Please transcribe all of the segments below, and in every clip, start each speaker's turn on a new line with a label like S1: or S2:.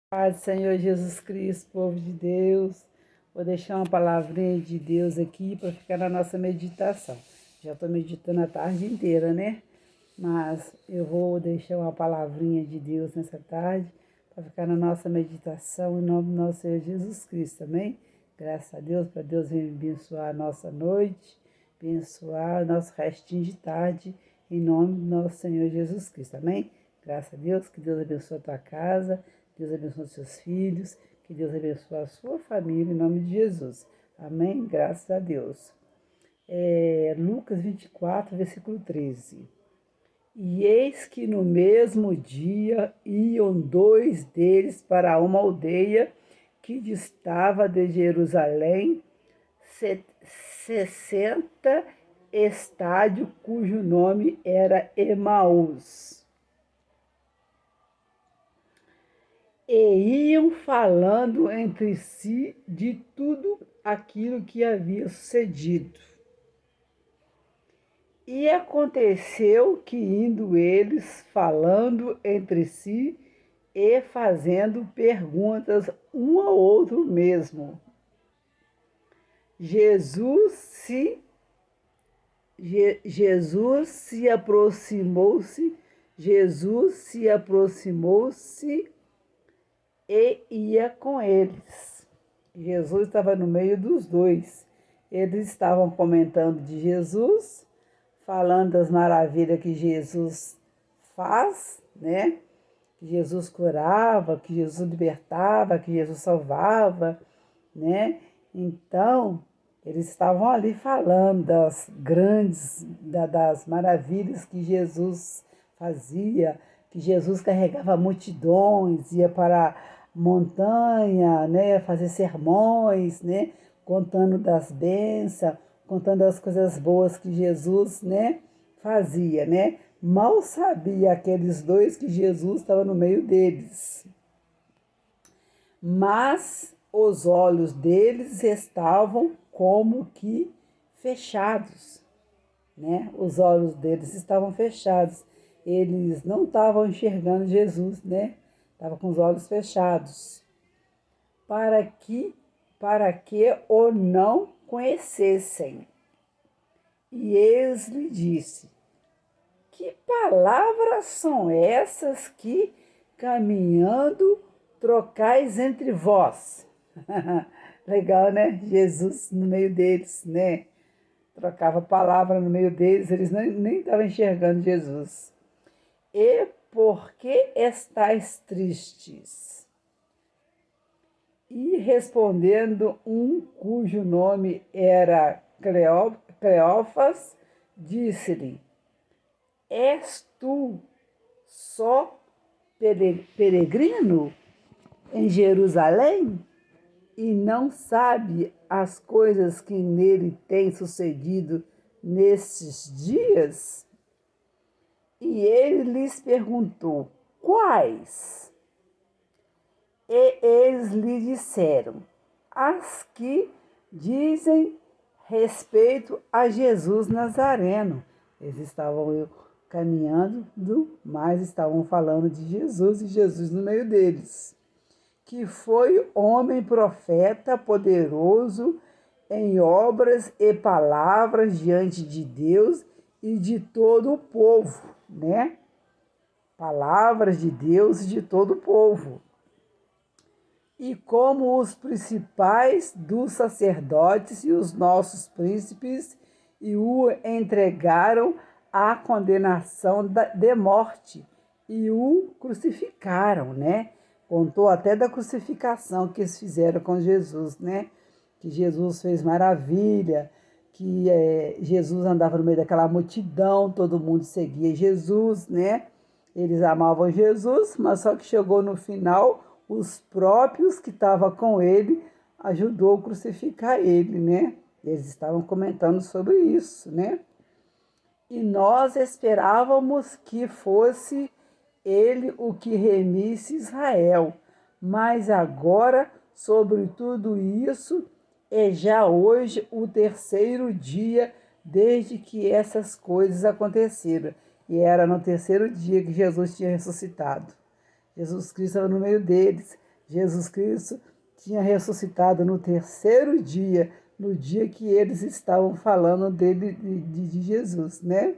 S1: Paz do Senhor Jesus Cristo, povo de Deus. Vou deixar uma palavrinha de Deus aqui para ficar na nossa meditação. Já estou meditando a tarde inteira, né? Mas eu vou deixar uma palavrinha de Deus nessa tarde para ficar na nossa meditação em nome do nosso Senhor Jesus Cristo, amém? Graças a Deus, para Deus vir abençoar a nossa noite, abençoar o nosso restinho de tarde, em nome do nosso Senhor Jesus Cristo, amém? Graças a Deus, que Deus abençoe a tua casa, Deus abençoe os seus filhos, que Deus abençoe a sua família, em nome de Jesus. Amém? Graças a Deus. Lucas 24, versículo 13. E eis que no mesmo dia iam dois deles para uma aldeia que distava de Jerusalém 60 estádios, cujo nome era Emaús. E iam falando entre si de tudo aquilo que havia sucedido. E aconteceu que, indo eles falando entre si e fazendo perguntas um ao outro mesmo, Jesus se aproximou-se e ia com eles. Jesus estava no meio dos dois. Eles estavam comentando de Jesus, falando das maravilhas que Jesus faz, né? Que Jesus curava, que Jesus libertava, que Jesus salvava, né? Então, eles estavam ali falando das das maravilhas que Jesus fazia, que Jesus carregava multidões, ia para montanha, né, fazer sermões, né, contando das bênçãos, contando as coisas boas que Jesus, né, fazia, né? Mal sabia aqueles dois que Jesus estava no meio deles. Mas os olhos deles estavam como que fechados, né? Os olhos deles estavam fechados. Eles não estavam enxergando Jesus, né? Estavam com os olhos fechados. Para que o não conhecessem. E eles lhe disse: que palavras são essas que, caminhando, trocais entre vós? Legal, né? Jesus no meio deles, né? Trocava palavra no meio deles, eles nem estavam enxergando Jesus. E por que estáis tristes? E respondendo um cujo nome era Cleófas, disse-lhe: és tu só peregrino em Jerusalém e não sabe as coisas que nele têm sucedido nestes dias? E ele lhes perguntou: quais? E eles lhe disseram: as que dizem respeito a Jesus Nazareno. Eles estavam caminhando, mas estavam falando de Jesus e Jesus no meio deles. Que foi homem profeta poderoso em obras e palavras diante de Deus e de todo o povo, né? Palavras de Deus e de todo o povo. E como os principais dos sacerdotes e os nossos príncipes e o entregaram à condenação de morte e o crucificaram, né? Contou até da crucificação que eles fizeram com Jesus, né? Que Jesus fez maravilha, que Jesus andava no meio daquela multidão, todo mundo seguia Jesus, né? Eles amavam Jesus, mas só que chegou no final, os próprios que estavam com ele ajudou a crucificar ele, né? Eles estavam comentando sobre isso, né? E nós esperávamos que fosse ele o que remisse Israel. Mas agora, sobre tudo isso, é já hoje o terceiro dia desde que essas coisas aconteceram. E era no terceiro dia que Jesus tinha ressuscitado. Jesus Cristo estava no meio deles. Jesus Cristo tinha ressuscitado no terceiro dia, no dia que eles estavam falando dele, de Jesus, né?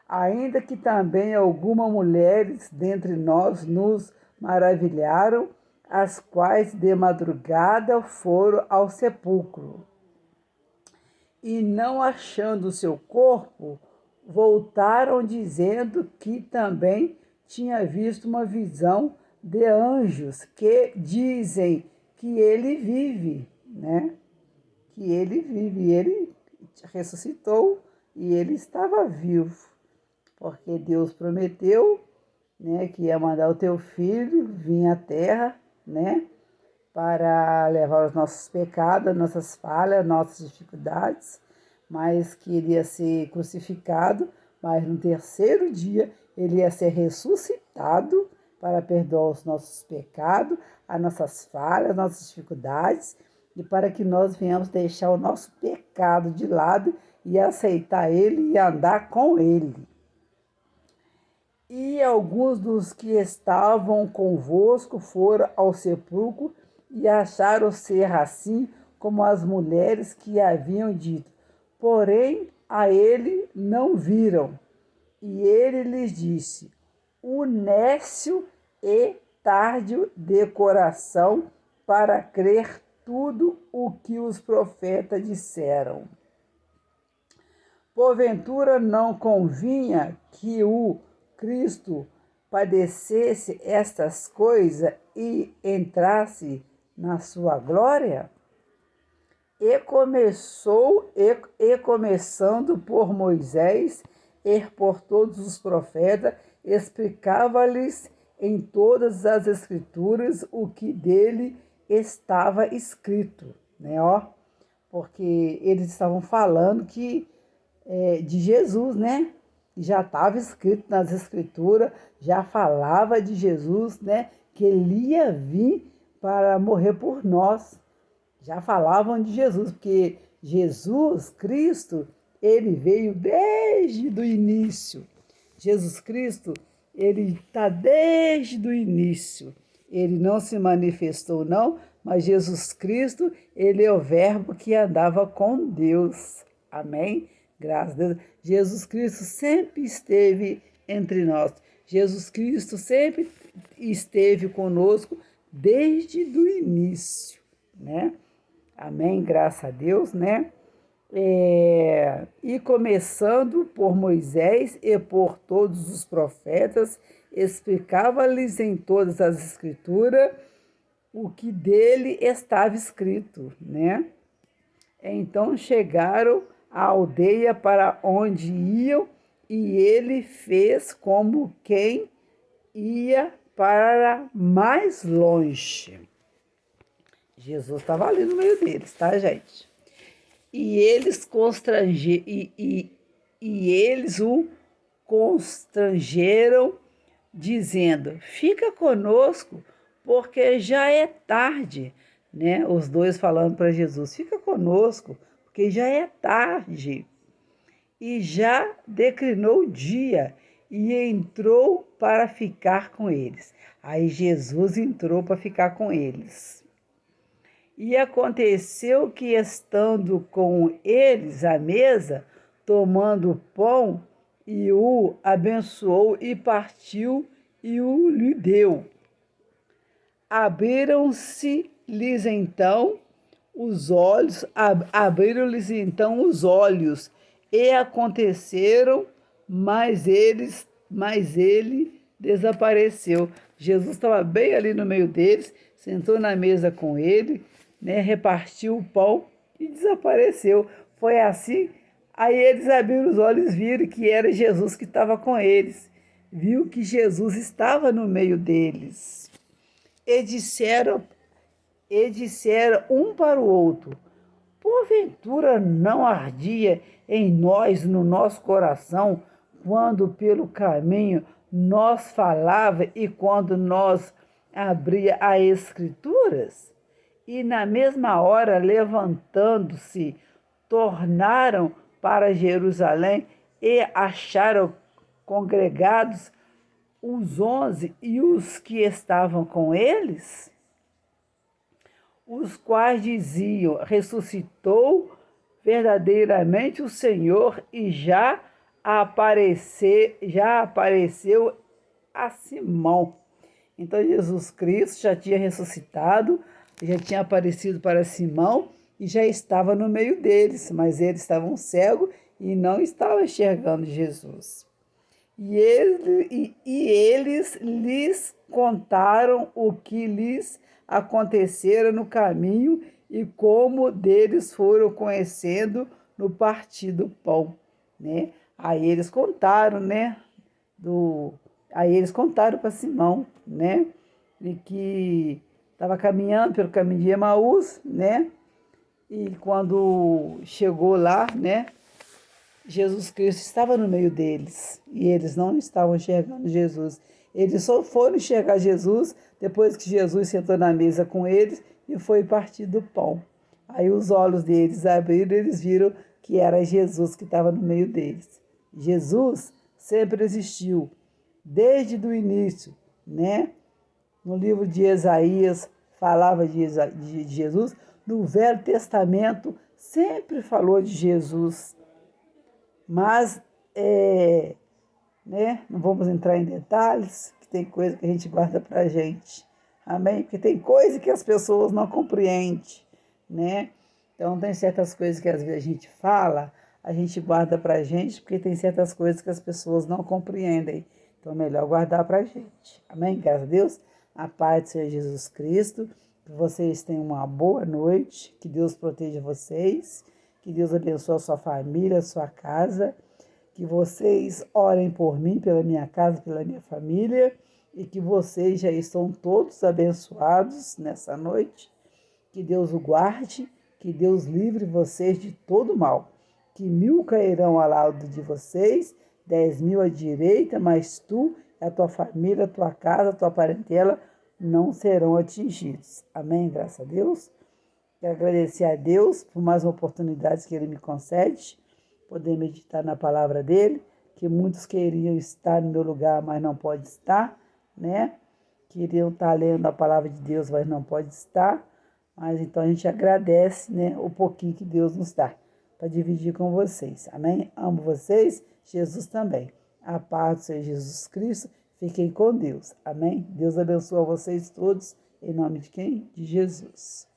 S1: Ainda que também algumas mulheres dentre nós nos maravilharam, as quais de madrugada foram ao sepulcro. E não achando o seu corpo, voltaram dizendo que também tinha visto uma visão de anjos que dizem que ele vive, né? Que ele vive, ele ressuscitou e ele estava vivo, porque Deus prometeu, né, que ia mandar o teu filho vir à terra, né, para levar os nossos pecados, nossas falhas, nossas dificuldades, mas que ele ia ser crucificado, mas no terceiro dia ele ia ser ressuscitado para perdoar os nossos pecados, as nossas falhas, nossas dificuldades, e para que nós venhamos deixar o nosso pecado de lado e aceitar ele e andar com ele. E alguns dos que estavam convosco foram ao sepulcro e acharam ser assim como as mulheres que haviam dito. Porém, a ele não viram. E ele lhes disse: o nécio e tardio de coração para crer tudo o que os profetas disseram. Porventura não convinha que o Cristo padecesse estas coisas e entrasse na sua glória? E começando por Moisés e por todos os profetas, explicava-lhes em todas as escrituras o que dele estava escrito, né? Porque eles estavam falando de Jesus, né? Já estava escrito nas escrituras, já falava de Jesus, né? Que ele ia vir para morrer por nós. Já falavam de Jesus, porque Jesus Cristo, ele veio desde o início. Jesus Cristo, ele está desde o início. Ele não se manifestou, não, mas Jesus Cristo, ele é o verbo que andava com Deus. Amém? Graças a Deus. Jesus Cristo sempre esteve entre nós. Jesus Cristo sempre esteve conosco desde o início, né? Amém? Graças a Deus, né? E começando por Moisés e por todos os profetas, explicava-lhes em todas as escrituras o que dele estava escrito, né? Então chegaram à aldeia para onde iam, e ele fez como quem ia para mais longe. Jesus estava ali no meio deles, tá, gente? E eles eles o constrangeram, dizendo: fica conosco, porque já é tarde, né? Os dois falando para Jesus: fica conosco, porque já é tarde. E já declinou o dia e entrou para ficar com eles. Aí Jesus entrou para ficar com eles. E aconteceu que, estando com eles à mesa, tomando o pão, e o abençoou e partiu e o lhe deu. Abriram-lhes então os olhos, e aconteceram, mas ele desapareceu. Jesus estava bem ali no meio deles, sentou na mesa com ele, né, repartiu o pão e desapareceu. Foi assim. Aí eles abriram os olhos, viram que era Jesus que estava com eles. Viu que Jesus estava no meio deles. E disseram um para o outro: porventura não ardia em nós, no nosso coração, quando pelo caminho nós falava e quando nós abria as Escrituras? E na mesma hora, levantando-se, tornaram para Jerusalém e acharam congregados os 11 e os que estavam com eles. os quais diziam: ressuscitou verdadeiramente o Senhor e já apareceu a Simão. Então Jesus Cristo já tinha ressuscitado, já tinha aparecido para Simão e já estava no meio deles, mas eles estavam cegos e não estavam enxergando Jesus. E eles lhes contaram o que lhes acontecera no caminho e como deles foram conhecendo no partir do pão, né? Aí eles contaram, né? Aí eles contaram para Simão, né? E que estava caminhando pelo caminho de Emaús, né? E quando chegou lá, né? Jesus Cristo estava no meio deles e eles não estavam enxergando Jesus. Eles só foram enxergar Jesus depois que Jesus sentou na mesa com eles e foi partir do pão. Aí os olhos deles abriram e eles viram que era Jesus que estava no meio deles. Jesus sempre existiu, desde o início, né? No livro de Isaías falava de Jesus, no Velho Testamento sempre falou de Jesus. Mas, né, não vamos entrar em detalhes, que tem coisa que a gente guarda para a gente. Amém? Porque tem coisa que as pessoas não compreendem, né? Então, tem certas coisas que às vezes a gente fala, a gente guarda para a gente, porque tem certas coisas que as pessoas não compreendem. Então, é melhor guardar para a gente. Amém? Graças a Deus. A paz do Senhor Jesus Cristo. Que vocês tenham uma boa noite. Que Deus proteja vocês. Que Deus abençoe a sua família, a sua casa. Que vocês orem por mim, pela minha casa, pela minha família. E que vocês já estão todos abençoados nessa noite. Que Deus o guarde. Que Deus livre vocês de todo mal. Que 1000 cairão ao lado de vocês, 10.000 à direita, mas tu, a tua família, a tua casa, a tua parentela não serão atingidos. Amém? Graças a Deus. Quero agradecer a Deus por mais uma oportunidade que Ele me concede, poder meditar na palavra dEle, que muitos queriam estar no meu lugar, mas não pode estar, né? Queriam estar lendo a palavra de Deus, mas não pode estar. Mas então a gente agradece, né, o pouquinho que Deus nos dá para dividir com vocês. Amém? Amo vocês, Jesus também. A paz do Senhor Jesus Cristo. Fiquem com Deus. Amém? Deus abençoe vocês todos. Em nome de quem? De Jesus.